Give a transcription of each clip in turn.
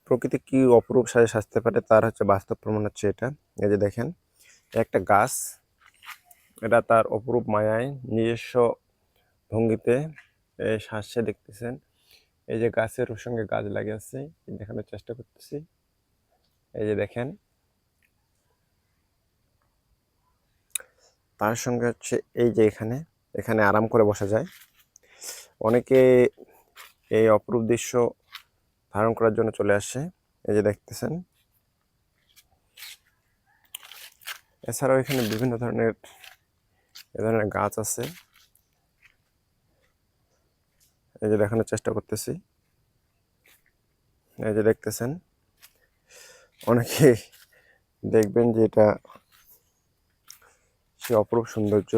প্রকৃতি কি অপরূপ সাজে সাজতে পারে তার বাস্তব প্রমাণ হচ্ছে এটা। এই যে দেখেন একটা গাছ, এটা তার অপরূপ মায়ায় নিজস্ব ভঙ্গিতে সাজছে দেখতেছেন। এই যে গাছের সঙ্গে গাছ লাগিয়ে আছে, দেখানোর চেষ্টা করতেছি। এই যে দেখেন তার সঙ্গে হচ্ছে এই যে এখানে এখানে আরাম করে বসা যায়। অনেকে এই অপরূপ দৃশ্য ধারণ করার জন্য চলে আসে। এই যে দেখতেছেন। এছাড়াও এখানে বিভিন্ন ধরনের গাছ আছে। এই যে দেখানোর চেষ্টা করতেছি। এই যে দেখতেছেন, অনেকে দেখবেন যে এটা সে অপরূপ সৌন্দর্য।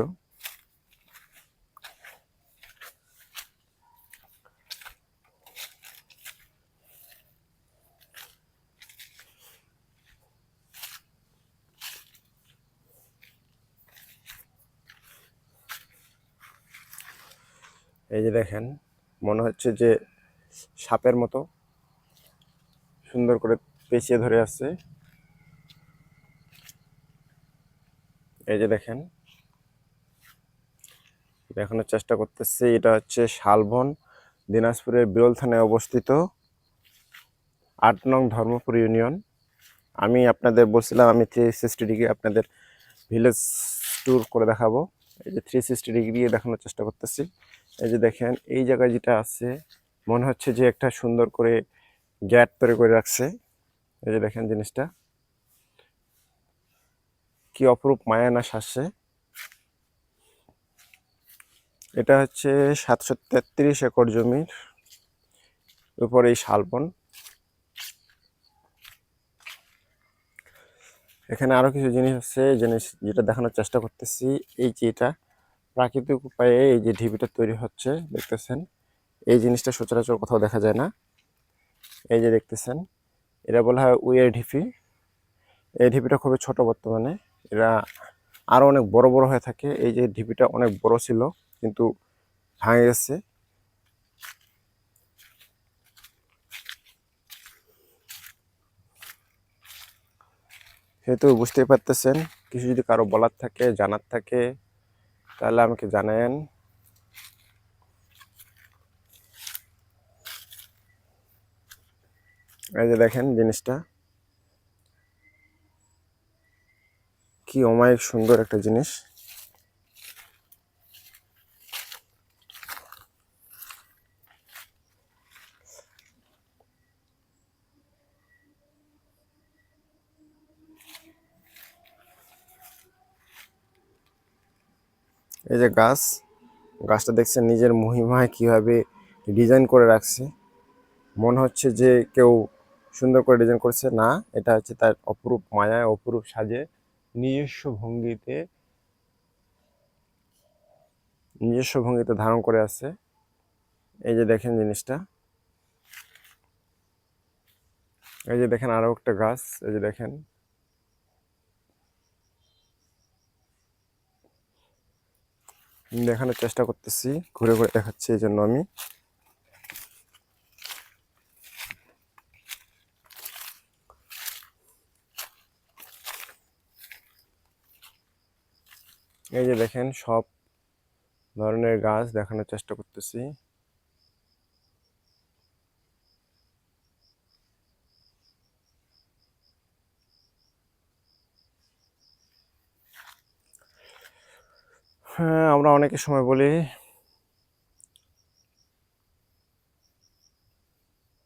এই যে দেখেন, মনে হচ্ছে যে সাপের মতো সুন্দর করে পেঁচিয়ে ধরে আছে। এই যে দেখেন, দেখানোর চেষ্টা করতেছি। এটা হচ্ছে শালবন, দিনাজপুরের বিরল থানায় অবস্থিত, ৮ নং ধর্মপুর ইউনিয়ন। আমি আপনাদের বলছিলাম আমি 360 ডিগ্রি আপনাদের ভিলেজ ট্যুর করে দেখাবো। এই যে 360 ডিগ্রি দেখানোর চেষ্টা করতেছি। এই যে দেখেন, এই জায়গায় যেটা আছে মনে হচ্ছে যে একটা সুন্দর করে গ্যাট তৈরি করে রাখছে। এই যে দেখেন জিনিসটা কি অপরূপ মায়া না সাজছে। এটা হচ্ছে 733 একর জমির উপর এই শালবন। এখানে আরো কিছু জিনিস আছে, যেটা দেখানোর চেষ্টা করতেছি। এই যে এটা প্রাকৃতিক উপায়ে এই যে ঢিবিটা তৈরি হচ্ছে দেখতেছেন, এই জিনিসটা সচরাচর কোথাও দেখা যায় না। এই যে দেখতেছেন, এরা বলা হয় উইয়ের ঢিপি। এই ঢিপিটা খুবই ছোট বর্তমানে, এরা আরো অনেক বড় বড় হয়ে থাকে। এই যে ঢিপিটা অনেক বড় ছিল কিন্তু ভাঙে গেছে। সেহেতু বুঝতেই পারতেছেন, কিছু যদি কারো বলার থাকে জানার থাকে তাহলে আমাকে জানায়েন। এই যে দেখেন জিনিসটা কি অমায়িক সুন্দর একটা জিনিস। এই যে গাছটা দেখছেন নিজের মহিমায় কিভাবে ডিজাইন করে রাখছে। মনে হচ্ছে যে কেউ সুন্দর করে ডিজাইন করছে না, এটা হচ্ছে তার অপরূপ মায়ায় অপরূপ সাজে নিজস্ব ভঙ্গিতে ধারণ করে আছে। এই যে দেখেন জিনিসটা। এই যে দেখেন আরো একটা গাছ। এই যে দেখেন, দেখানোর চেষ্টা করতেছি, ঘুরে ঘুরে দেখাচ্ছি এই জন্য আমি। এই যে দেখেন সব ধরনের গাছ দেখানোর চেষ্টা করতেছি। হ্যাঁ, আমরা অনেকের সময় বলি